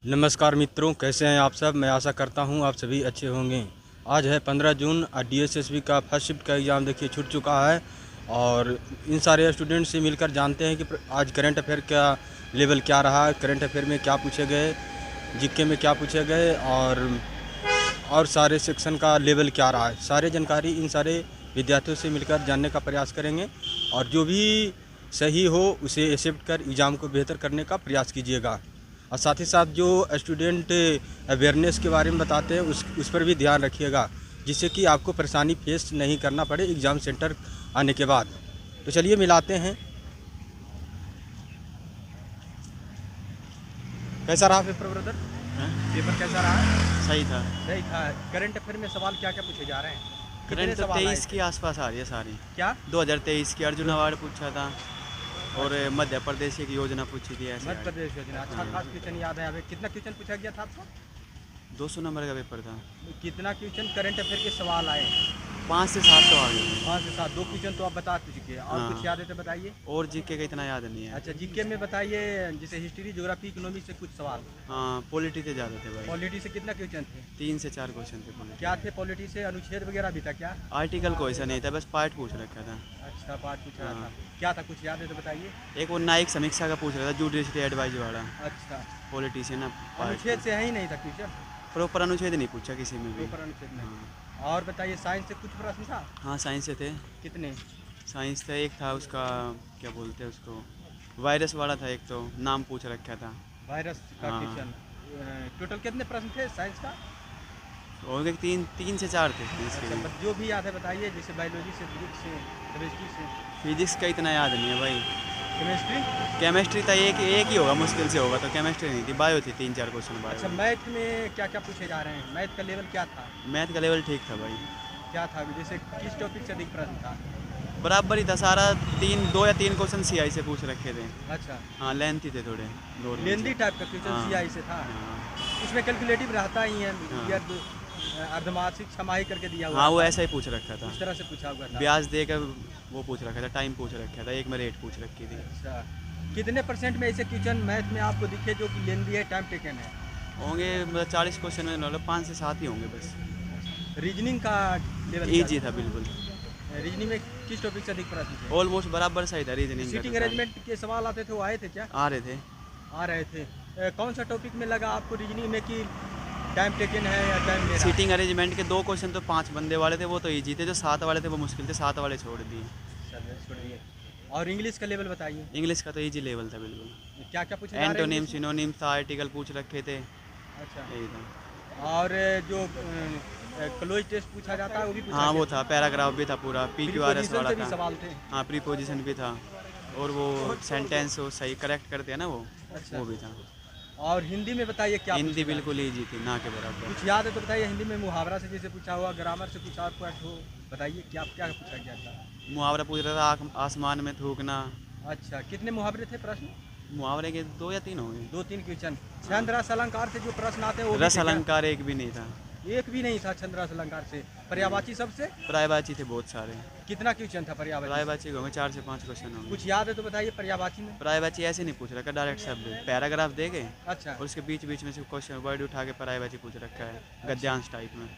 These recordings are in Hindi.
नमस्कार मित्रों, कैसे हैं आप सब। मैं आशा करता हूं आप सभी अच्छे होंगे। आज है 15 जून और डीएसएसबी का फर्स्ट शिफ्ट का एग्ज़ाम देखिए छूट चुका है। और इन सारे स्टूडेंट से मिलकर जानते हैं कि आज करंट अफेयर का लेवल क्या रहा, करंट अफेयर में क्या पूछे गए, जीके में क्या पूछे गए और सारे सेक्शन का लेवल क्या रहा है। सारे जानकारी इन सारे विद्यार्थियों से मिलकर जानने का प्रयास करेंगे और जो भी सही हो उसे एक्सेप्ट कर एग्ज़ाम को बेहतर करने का प्रयास कीजिएगा। और साथ ही साथ जो स्टूडेंट अवेयरनेस के बारे में बताते हैं उस पर भी ध्यान रखिएगा, जिससे कि आपको परेशानी फेस नहीं करना पड़े एग्ज़ाम सेंटर आने के बाद। तो चलिए मिलाते हैं। कैसा रहा पेपर ब्रदर? पेपर कैसा रहा? सही था। सही था। करंट अफेयर में सवाल क्या क्या पूछे जा रहे हैं? करंट तो 23 के आसपास आ रही है सारी। क्या 2023 की अर्जुन अवार्ड पूछा था और मध्य प्रदेश की योजना पूछी थी ऐसे। मध्य प्रदेश योजना। अच्छा, खास क्वेश्चन याद है। अभी कितना क्वेश्चन पूछा गया था आपको? 200 नंबर का पेपर था। कितना क्वेश्चन करंट अफेयर के सवाल आए? 5 से 7 तो आ गए। 5 से 7। 2 क्वेश्चन तो आप बता चुके हैं। और हाँ। कुछ याद है तो बताइए। और जीके का इतना याद नहीं है। अच्छा, जीके में बताइए, जैसे हिस्ट्री, ज्योग्राफी, इकोनॉमी से कुछ सवाल। हाँ, पॉलिटी से ज़्यादा थे भाई। पॉलिटी से कितना क्वेश्चन थे? 3 से 4 क्वेश्चन थे पॉलिटी। क्या थे पॉलिटी से? अनुच्छेद वगैरह भी था क्या? आर्टिकल कोई सा नहीं था, बस पार्ट पूछ रखा था। अच्छा, पाठ पूछ रहा हाँ। था। क्या था, कुछ याद है तो बताइए। एक वो न्यायिक समीक्षा का पूछ रहा था, जुडिशरी एडवाइज वाला। अच्छा, पॉलिटी से ना अनुच्छेद से है ही नहीं था क्वेश्चन? प्रॉपर अनुच्छेद नहीं पूछा किसी में भी। पेपर अनुच्छेद नहीं। हाँ। और बताइए, साइंस से कुछ प्रश्न था? हाँ, साइंस से थे। कितने? साइंस था, एक था उसका क्या बोलते हैं उसको, वायरस वाला था एक, तो नाम पूछ रखा था। वायरस का हाँ। क्वेश्चन। टोटल कितने प्रश्न थे साइंस का? हो गए 3 से 4 थे इसके अच्छा, लिए। जो भी याद है बताइए, जैसे बायोलॉजी से, फिजिक्स से, केमिस्ट्री से। फिजिक्स का इतना याद नहीं है भाई। केमिस्ट्री? केमिस्ट्री था, एक ही होगा, मुश्किल से होगा, तो केमिस्ट्री नहीं थी। बायो थी, 3-4 क्वेश्चन अच्छा, बायो। मैथ में क्या क्या पूछे जा रहे हैं? मैथ का लेवल क्या था? मैथ का लेवल ठीक था भाई। क्या था, जैसे किस टॉपिक से अधिक प्रश्न था? बराबर ही था सारा। 2 या 3 क्वेश्चन सीआई से पूछ रखे थे। अच्छा, हाँ, लेंथी थे थोड़े। लेंदी टाइप का क्वेश्चन हाँ। सीआई से था। हाँ। इसमें कैलकुलेटिव रहता ही है। हाँ। या अर्धमासिक छमाही करके दिया हुआ हाँ, वो था। ऐसा ही पूछ रखा था। उस तरह से पूछा हुआ था। ब्याज देकर वो पूछ रखा था, टाइम पूछ रखा था, एक में रेट पूछ रखी थी। अच्छा, कितने % में ऐसे क्वेश्चन मैथ में आपको दिखे जो कि लेंदी है, टाइम टेकन है? होंगे मतलब 40 क्वेश्चन में मतलब 5 से 7 ही होंगे बस। रीजनिंग का लेवल ईजी था बिल्कुल। रीजनिंग में किस टॉपिक से अधिक प्रश्न थे? ऑलमोस्ट बराबर सही था रीजनिंग का। सीटिंग अरेंजमेंट के सवाल आते थे, वो आए थे क्या? आ रहे थे। आ रहे थे। कौन सा टॉपिक में लगा आपको रीजनिंग में कि टाइम टेकन है या टाइम ले रहा है? सीटिंग अरेंजमेंट के 2 क्वेश्चन तो 5 बंदे वाले थे, वो तो ईजी थे। जो 7 वाले थे वो मुश्किल थे, 7 वाले छोड़ दिए। चलिए, छोड़िए। और इंग्लिश का लेवल बताइए। इंग्लिश का तो ईजी लेवल था बिल्कुल। क्या क्या पूछे जा रहे हैं एंटोनिम इंग्लिश में? सिनोनिम था, आर्टिकल पूछ रखे थे, अच्छा, यही था। और जो क्लोज टेस्ट पूछा जाता है वो भी पूछा हाँ, गया? वो था, पैराग्राफ भी था पूरा, PQRS Preposition वाला से भी था। सवाल थे? हाँ, प्रीपोजिशन भी था, और वो सेंटेंस वो सही करेक्ट करते हैं ना वो अच्छा। वो भी था। और हिंदी में बताइए क्या हिंदी पूछा जा रहा बिल्कुल ईजी थी, ना के है? बराबर। कुछ याद है तो बताइए। हिंदी में मुहावरा से जैसे पूछा हुआ, ग्रामर से कुछ और पार्ट हो, बताइए क्या क्या पूछा गया था? मुहावरा पूछ रहा था, आसमान में थूकना। अच्छा, कितने मुहावरे थे प्रश्न? मुहावरे के 2 या 3 होंगे। 2-3 क्वेश्चन। छंद रस अलंकार से जो प्रश्न आते हैं वो भी रस थे क्या? अलंकार एक भी नहीं था। एक भी नहीं था छंद रस अलंकार से। पर्यायवाची सबसे पर्यायवाची थे बहुत सारे। कितना क्वेश्चन था पर्यायवाची? पर्यायवाची के होंगे 4 से 5 क्वेश्चन होंगे। कुछ याद है तो बताइए पर्यायवाची में। पर्यायवाची ऐसे नहीं पूछ रखा, डायरेक्ट शब्द पैराग्राफ देके अच्छा, और उसके बीच बीच में से क्वेश्चन वर्ड उठा के पर्यायवाची पूछ रखा है, गद्यांश टाइप में।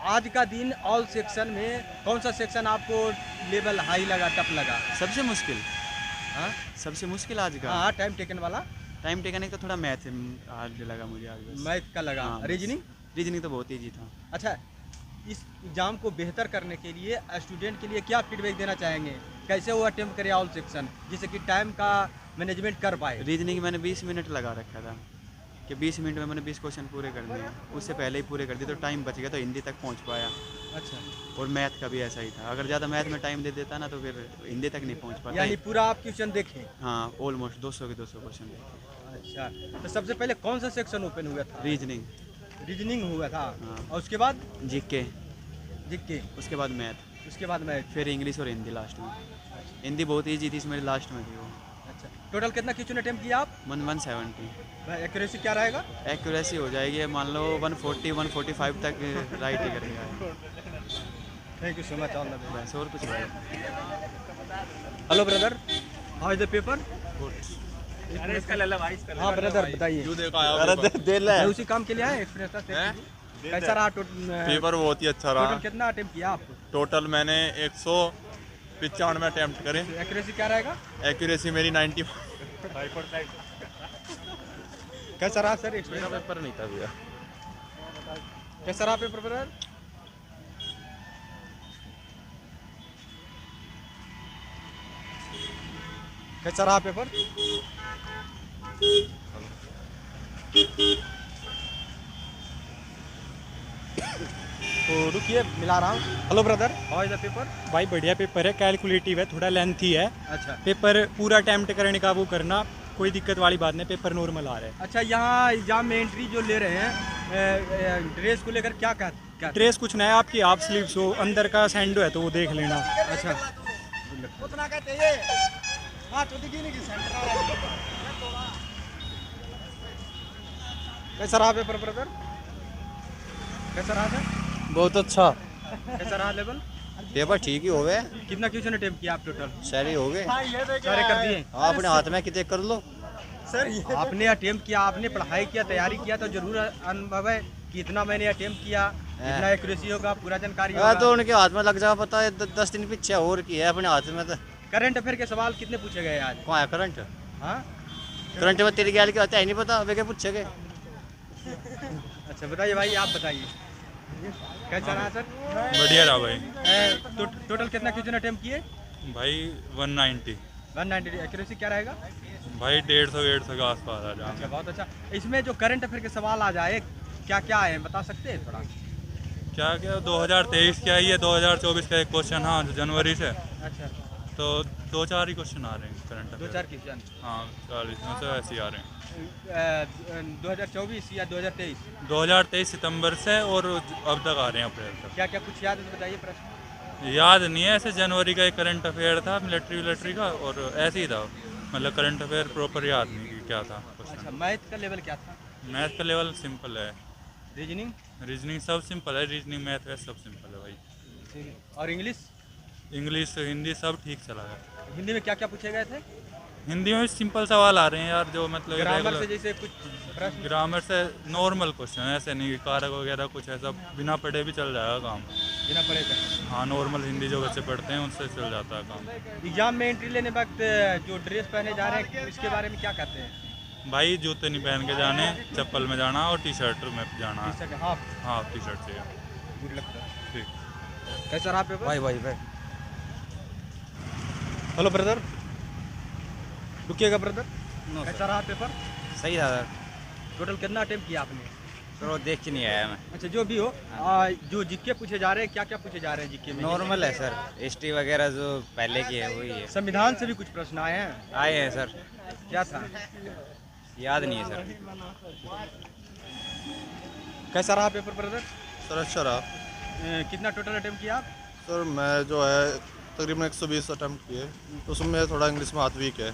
आज का दिन ऑल सेक्शन में कौन सा सेक्शन आपको लेवल हाई लगा, टफ लगा? सबसे मुश्किल, हाँ सबसे मुश्किल आज का हाँ, टाइम टेकन वाला। टाइम टेकन एक तो थोड़ा मैथ हार्ड लगा मुझे आज बस। मैथ का लगा। हाँ, बस। रीजनिंग? रीजनिंग तो बहुत ईजी था। अच्छा, इस एग्ज़ाम को बेहतर करने के लिए स्टूडेंट के लिए क्या फीडबैक देना चाहेंगे? कैसे वो अटेम्प्ट करे ऑल सेक्शन, जिससे कि टाइम का मैनेजमेंट कर पाए? रीजनिंग मैंने 20 मिनट लगा रखा था कि 20 मिनट में मैंने 20 क्वेश्चन पूरे कर दिए। उससे पहले ही पूरे कर दिए तो टाइम बच गया, तो हिंदी तक पहुंच पाया। अच्छा, और मैथ का भी ऐसा ही था, अगर ज़्यादा मैथ में टाइम दे देता ना तो फिर हिंदी तक नहीं पहुंच पाता। यानी पूरा आप क्वेश्चन देखें? हाँ, ऑलमोस्ट 200 के 200 क्वेश्चन। अच्छा, तो सबसे पहले कौन सा सेक्शन ओपन हुआ था? रीजनिंग, रीजनिंग हुआ था। हाँ। और उसके बाद जीके, जीके, उसके बाद मैथ, उसके बाद मैथ। फिर इंग्लिश और हिंदी लास्ट में। हिंदी बहुत ईजी थी, इसमें लास्ट में थी वो। अच्छा, टोटल कितना क्वेश्चन अटेम्प्ट किया आप? 170। एक्यूरेसी क्या रहेगा? एक्यूरेसी हो जाएगी मान लो 140-145 तक राइट ही करेगा। Thank you so much, all the best. बस और कुछ भाई। Hello brother, how is the paper? Good. अरे इसका ले ला भाई, इसका ले हाँ ला। ब्रदर बताइए। क्यों देखा अरे दे ले मैं उसी काम के लिए आए एक्सपीरियंस कैसा रहा पेपर बहुत ही अच्छा रहा। टोटल कितना अटेम्प्ट किया आप? टोटल मैंने 195 अटेम्प्ट करे। एक्यूरेसी क्या रहेगा? एक्यूरेसी मेरी 90। कैसा रहा सर मेरा एक्सपीरियंस? पेपर नहीं था भैया। कैसा रहा पेपर ब्रदर? कैसा रहा पेपर? तो रुकिए मिला रहा हूँ। Hello brother, how is the paper? भाई बढ़िया पेपर है, कैलकुलेटिव है, थोड़ा लेंथी है। अच्छा पेपर पूरा अटेम्प्ट करने का वो करना, कोई दिक्कत वाली बात नहीं, पेपर नॉर्मल आ रहा है। अच्छा, यहाँ एग्जाम में एंट्री जो ले रहे हैं ड्रेस को लेकर क्या? ड्रेस कुछ नया, आपकी हाफ स्लीव्स हो, अंदर का सैंडो है तो वो देख लेना। अच्छा उतना कहते हैं हाँ तो दिखी नहीं कि सेंटर कैसा रहा पेपर ब्रदर? कैसा रहा सर? बहुत अच्छा कैसा रहा लेवल? पेपर ठीक ही हो गए। कितना क्वेश्चन अटेम्प्ट किया आप टोटल? सारे हो गए। सारे कर दिए? हाँ, अपने हाथ में कितने कर लो। सर आपने अटेम्प्ट किया, आपने पढ़ाई किया, तैयारी किया तो जरूर अनुभव है कि इतना मैंने अटेम्प्ट किया, इतना एक्यूरेसी होगा, पूरा जानकारी होगा। तो उनके हाथ में लग जाएगा, पता है 10 दिन पीछे और की है अपने हाथ में। तो करंट अफेयर के सवाल कितने पूछे गए आज? कहाँ है करंट? हाँ करंट में तेरी गैल के होता है नहीं पता, वे क्या पूछे गए। अच्छा बताइए भाई, आप बताइए कैसा रहा सर? बढ़िया रहा भाई। टोटल कितना क्वेश्चन अटेम्प्ट किए? भाई 190। 190। एक्यूरेसी क्या रहेगा? भाई 150 के आसपास आ अच्छा जाएंगे। बहुत अच्छा। इसमें जो करंट अफेयर के सवाल आ जाए क्या क्या है बता सकते हैं थोड़ा? क्या क्या 2023 क्या ही है, 2024 का एक क्वेश्चन, हाँ जो जनवरी से, अच्छा तो 2-4 ही क्वेश्चन आ रहे हैं करंट दो अफेयर। चार क्वेश्चन हाँ 40 में से ऐसे ही आ रहे हैं। 2024 या 2023? 2023 सितंबर से और अब तक आ रहे हैं अप्रैल तक। क्या क्या कुछ याद है तो बताइए प्रश्न। याद नहीं है, ऐसे जनवरी का एक करंट अफेयर था मिलिट्री का, और ऐसे ही था, मतलब करंट अफेयर प्रॉपर याद नहीं कि क्या था अच्छा क्वेश्चन। मैथ का लेवल क्या था? मैथ का लेवल सिंपल है, रीजनिंग? रीजनिंग सब सिंपल है, रीजनिंग मैथ वैथ सब सिंपल है भाई। ठीक है। और इंग्लिश? इंग्लिश हिंदी सब ठीक चला है। हिंदी में क्या क्या पूछे गए थे? हिंदी में सिंपल सवाल आ रहे हैं यार, जो मतलब ग्रामर से regular- जैसे कुछ प्रश्न? ग्रामर से नॉर्मल क्वेश्चन, ऐसे नहीं कारक वगैरह कुछ ऐसा बिना पढ़े भी चल जाएगा काम। बिना पढ़े का? हाँ नॉर्मल हिंदी जो बच्चे पढ़ते हैं उनसे चल जाता है काम। एग्जाम में एंट्री लेने वक्त जो ड्रेस पहने जा रहे हैं इसके बारे में क्या कहते हैं? भाई जूते नहीं पहन के जाने, चप्पल में जाना और टी शर्ट में जाना है। T-shirt half? हाँ टी शर्ट चाहिए। Good luck sir. ठीक। कैसा रहा पेपर? भाई हेलो ब्रदर, रुकिएगा ब्रदर। कैसा रहा पेपर? सही था सर। टोटल कितना अटेम्प्ट किया आपने? चलो देख के नहीं आया मैं। अच्छा जो भी हो जो जीके पूछे जा रहे हैं क्या क्या पूछे जा रहे हैं जीके में? नॉर्मल है सर, हिस्ट्री वगैरह जो पहले की है वही है। संविधान से भी कुछ प्रश्न आए हैं? आए हैं सर, क्या था? याद नहीं है सर। कैसा रहा पेपर ब्रदर? सर अच्छा रहा। कितना टोटल अटेम्प्ट किया आप? सर मैं जो है तकरीबन 120 अटेम्प्ट किए, तो उसमें थोड़ा इंग्लिश में हाथ वीक है।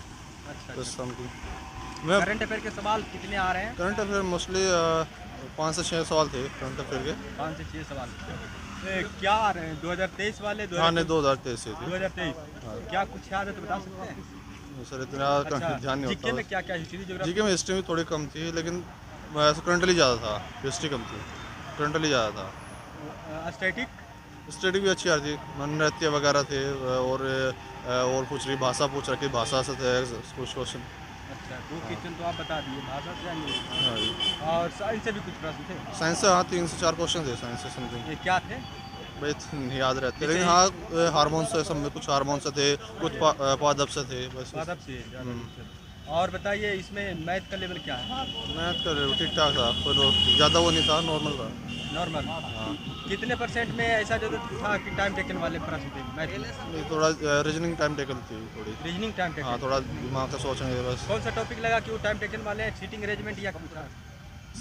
अच्छा तो समथिंग मैं करंट अफेयर के सवाल कितने आ रहे हैं? करंट अफेयर मोस्टली 5 से 6 सवाल थे करंट अफेयर के। 5 से 6 सवाल। क्या आ रहे हैं 2023 वाले? हाँ नहीं 2023 से थे। 2023 क्या कुछ याद है तो बता सकते हैं? सर इतना ध्यान नहीं जीके में होता। क्या क्या हिस्ट्री ज्योग्राफी? जीके में हिस्ट्री में थोड़ी कम थी, लेकिन वैसे करंटली ज़्यादा था, हिस्ट्री कम थी, करंटली ज़्यादा था। स्टैटिक? स्टडी भी अच्छी आ रही थी, नृत्य वगैरह थे, और पूछ रही भाषा पूछ रखी, भाषा से थे कुछ क्वेश्चन। अच्छा दो क्वेश्चन तो आप बता दिए, भाषा से जाएंगे। हाँ जी। और साइंस से भी कुछ प्रश्न थे? साइंस से हाँ 3 से 4 क्वेश्चन थे साइंस से समथिंग। ये क्या थे? भाई नहीं याद रहते, लेकिन हाँ हार्मोन से सब में कुछ हार्मोन से थे, कुछ पादप से थे बस। पादप से और बताइए इसमें मैथ का लेवल क्या है? मैथ का ठीक ठाक था, पर ज़्यादा वो नहीं था, नॉर्मल था। नॉर्मल? कितने % में ऐसा जो था कि टाइम टेकन वाले प्रश्न थे मैथ में? नहीं थोड़ा रीजनिंग टाइम टेकन थी थोड़ी। Reasoning time taken? हाँ थोड़ा दिमाग से सोचेंगे बस। कौन सा टॉपिक लगा कि वो टाइम टेकन वाले हैं? सीटिंग अरेंजमेंट या कुछ था?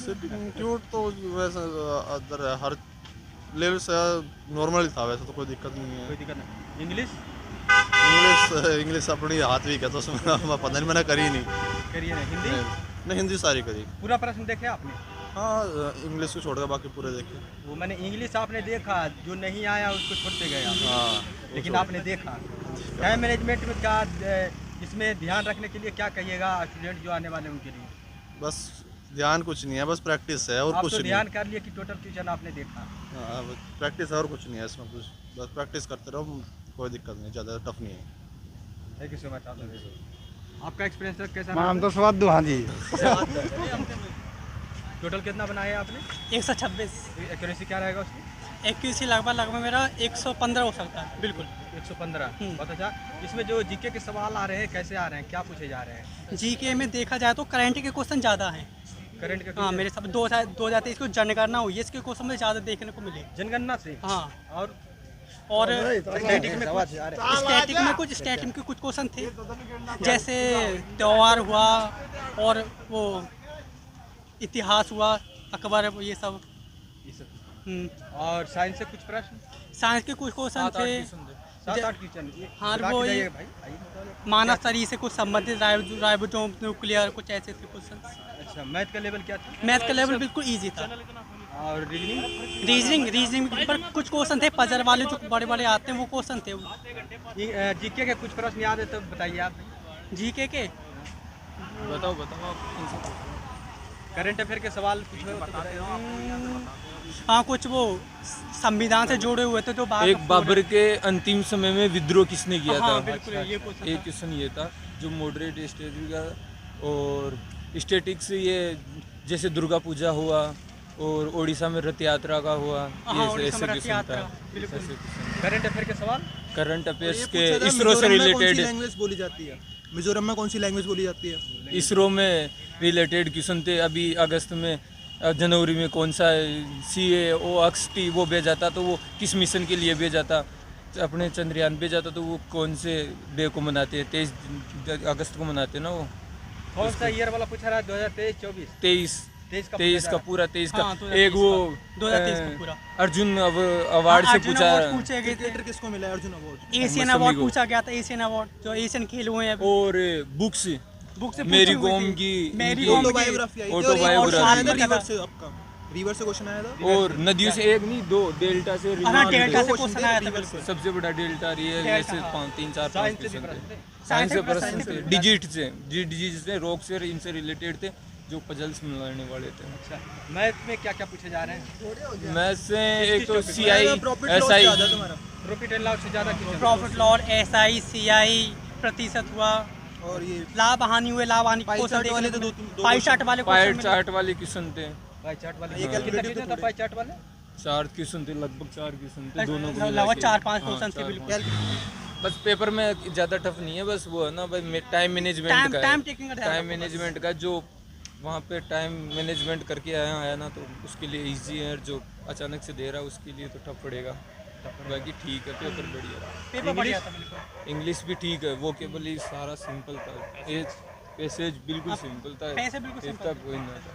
सिटिंग ट्यूट तो वैसे अदर हर लेवल से नॉर्मल ही था, वैसे तो कोई दिक्कत नहीं है। कोई दिक्कत नहीं। इंग्लिश? इंग्लिश अपनी हाथ वीक है तो उसमें पता नहीं, मैंने करी नहीं। करिए ना। हिंदी? नहीं हिंदी सारी करी। पूरा प्रश्न देखे आपने? हाँ इंग्लिश को छोड़कर बाकी पूरे देखे। वो मैंने इंग्लिश आपने देखा, जो नहीं आया उसको छोड़ते गए आप। हाँ लेकिन आपने देखा। टाइम मैनेजमेंट में क्या इसमें ध्यान रखने के लिए क्या कहिएगा स्टूडेंट जो आने वाले हैं उनके लिए? बस ध्यान कुछ नहीं है, बस प्रैक्टिस है और आप कुछ तो नहीं। ध्यान कर लिए कि टोटल क्वेश्चन आपने देखा। हाँ, बस प्रैक्टिस है और कुछ नहीं है इसमें कुछ, बस प्रैक्टिस करते रहो, कोई दिक्कत नहीं, ज़्यादा टफ नहीं है। Thank you so much. आपका एक्सपीरियंस कैसा मैं रहा? हम तो स्वाद हाँ जी। टोटल कितना बनाया आपने? 126। एक्यूरेसी क्या रहेगा उसकी? एक्यूरेसी लगभग मेरा 115 हो सकता है। बिल्कुल 115। बहुत अच्छा। इसमें जो जीके के सवाल आ रहे हैं कैसे आ रहे हैं, क्या पूछे जा रहे हैं? जीके में देखा जाए तो करंट के क्वेश्चन ज़्यादा हैं। करंट के हाँ, मेरे सब 2023 को जनगणना हुई है, इसके क्वेश्चन में ज़्यादा देखने को मिले। जनगणना से? हाँ। और स्टैटिक में कुछ क्वेश्चन थे, जैसे त्योहार हुआ और वो इतिहास हुआ, अकबर, ये सब। और साइंस से कुछ प्रश्न? साइंस के कुछ क्वेश्चन थे। 7-8 क्वेश्चन। हाँ, वो मानव शरीर से कुछ संबंधित राइबोसोम, न्यूक्लियर, कुछ ऐसे थे क्वेश्चन। अच्छा, मैथ का लेवल क्या था? मैथ का लेवल बिल्कुल इजी था। और रीजनिंग पर कुछ क्वेश्चन थे पजल वाले जो बड़े बड़े आते हैं, वो क्वेश्चन थे। जीके के कुछ प्रश्न याद है तो बताइए आप। जीके के बताओ आप। करंट अफेयर के सवाल कुछ हो तो बताइए। हाँ, कुछ वो संविधान से जुड़े हुए थे जो एक बाबर के अंतिम समय में विद्रोह किसने किया था? बिल्कुल ये क्वेश्चन। एक क्वेश्चन ये था जो मॉडरेट स्टेटिक का, और स्टेटिक्स ये जैसे दुर्गा पूजा हुआ और उड़ीसा में रथ यात्रा का हुआ, ये ऐसे क्वेश्चन था। करंट अफेयर के सवाल, करंट अफेयर्स के इसरो से रिलेटेड लैंग्वेज बोली जाती है मिजोरम में, कौन सी लैंग्वेज बोली जाती है? इसरो में रिलेटेड क्वेश्चन थे। अभी अगस्त में जनवरी में कौन सा CAOXT वो भेजा था, तो वो किस मिशन के लिए भेजा था? अपने चंद्रयान भेजा था, तो वो कौन से डे को मनाते हैं? 23 अगस्त को मनाते हैं ना वो। कौन सा ईयर वाला पूछा रहा? 2023-24? 23 का पूरा 23 का। एक वो 2023 का पूरा अर्जुन अवार्ड से पूछा पूछे गए थे। किसको मिला है अर्जुन अवार्ड? एशियन अवार्ड पूछा गया था, एशियन अवार्ड जो एशियन खेल हुए हैं। और बुक्स से मेरी कॉम की ऑटोबायोग्राफी आई थी। रिवर से क्वेश्चन आया था। और नदियों से एक नहीं, 2 डेल्टा से डेल्टा से क्वेश्चन आया था। बिल्कुल सबसे बड़ा डेल्टा रियल, ऐसे 3-4 क्वेश्चन थे। साइंस से प्रश्न थे, डिजिट से रॉक से, इनसे रिलेटेड थे जो पजल्स मिलाने वाले थे। अच्छा, मैथ में क्या क्या पूछे जा रहे हैं? मैथ से एक तो CI SI, profit and loss से ज़्यादा प्रॉफिट लॉस, SI CI प्रतिशत हुआ, और ये लाभ हानि हुए, लाभ हानि पाई चार्ट वाले तो पाई चार्ट वाले क्वेश्चन थे। पाई चार्ट वाले ये कैलकुलेटर कितना था? पाई चार्ट वाले 4 क्वेश्चन थे, लगभग 4 क्वेश्चन थे दोनों को लगभग 4-5 क्वेश्चन थे। बिल्कुल बस पेपर में ज़्यादा टफ नहीं है, बस वो है ना भाई टाइम मैनेजमेंट का जो वहाँ पे टाइम मैनेजमेंट करके आया ना, तो उसके लिए इजी है। जो अचानक से दे रहा है उसके लिए तो टफ पड़ेगा। बाकी ठीक है, पेपर बढ़िया था। बिल्कुल इंग्लिश भी ठीक है, वोकेबुलरी सारा सिंपल था, पैसेज बिल्कुल सिंपल था, इतना कोई नहीं था।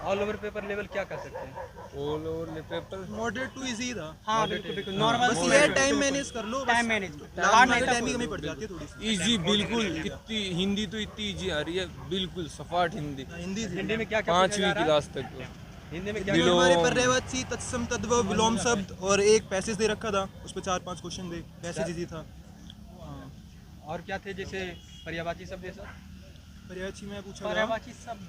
ऑल ओवर पेपर लेवल क्या कर सकते हैं? All over paper moderate to easy था। हाँ, बिल्कुल नॉर्मल। बस ये टाइम मैनेज कर लो, टाइम मैनेज टाइम ही कमी पड़ जाती है थोड़ी सी। इजी बिल्कुल। इतनी हिंदी तो इतनी इजी आ रही है, बिल्कुल सपाट हिंदी। हिंदी में क्या क्या 5वीं क्लास तक हिंदी में क्या? हमारे पर्यायवाची, तत्सम, तद्भव, विलोम शब्द और एक पैसेज दे रखा था, उस पर 4-5 क्वेश्चन थे। पैसेज इजी था। और क्या थे? जैसे पर्यायवाची शब्द, पर्यायवाची में पूछा पर्यायवाची शब्द,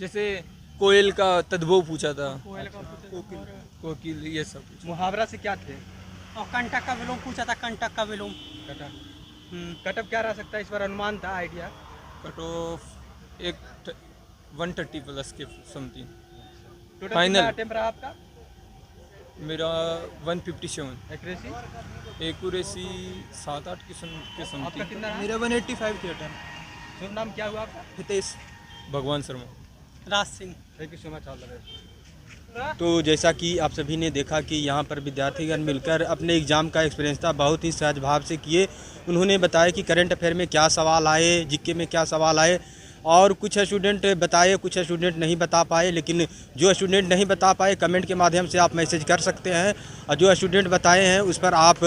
जैसे कोयल का तद्भव पूछा था, कोकिल, ये सब। मुहावरा से क्या थे? और कंटक का विलोम पूछा था, कंटक का विलोम। कट ऑफ क्या रह सकता है इस बार? अनुमान था, आइडिया? कट ऑफ एक 130 प्लस के समथिंग। फाइनल अटेम्प्ट रहा आपका? मेरा 157। एक्यूरेसी 7-8 के समथिंग। आपका कितना रहा? मेरा 185 थे अटेम्प्ट। शुभ नाम क्या हुआ आपका? Hitesh Bhagwan Sharma. Raj Singh. Thank you so much. तो जैसा कि आप सभी ने देखा कि यहाँ पर विद्यार्थीगण मिलकर अपने एग्ज़ाम का एक्सपीरियंस था बहुत ही सहज भाव से किए। उन्होंने बताया कि करंट अफेयर में क्या सवाल आए, जीके में क्या सवाल आए, और कुछ स्टूडेंट बताए, कुछ स्टूडेंट नहीं बता पाए। लेकिन जो स्टूडेंट नहीं बता पाए, कमेंट के माध्यम से आप मैसेज कर सकते हैं, और जो स्टूडेंट बताए हैं उस पर आप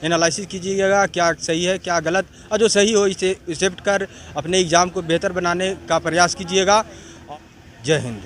एनालिसिस कीजिएगा क्या सही है क्या गलत, और जो सही हो इसे एक्सेप्ट कर अपने एग्ज़ाम को बेहतर बनाने का प्रयास कीजिएगा। जय हिंद।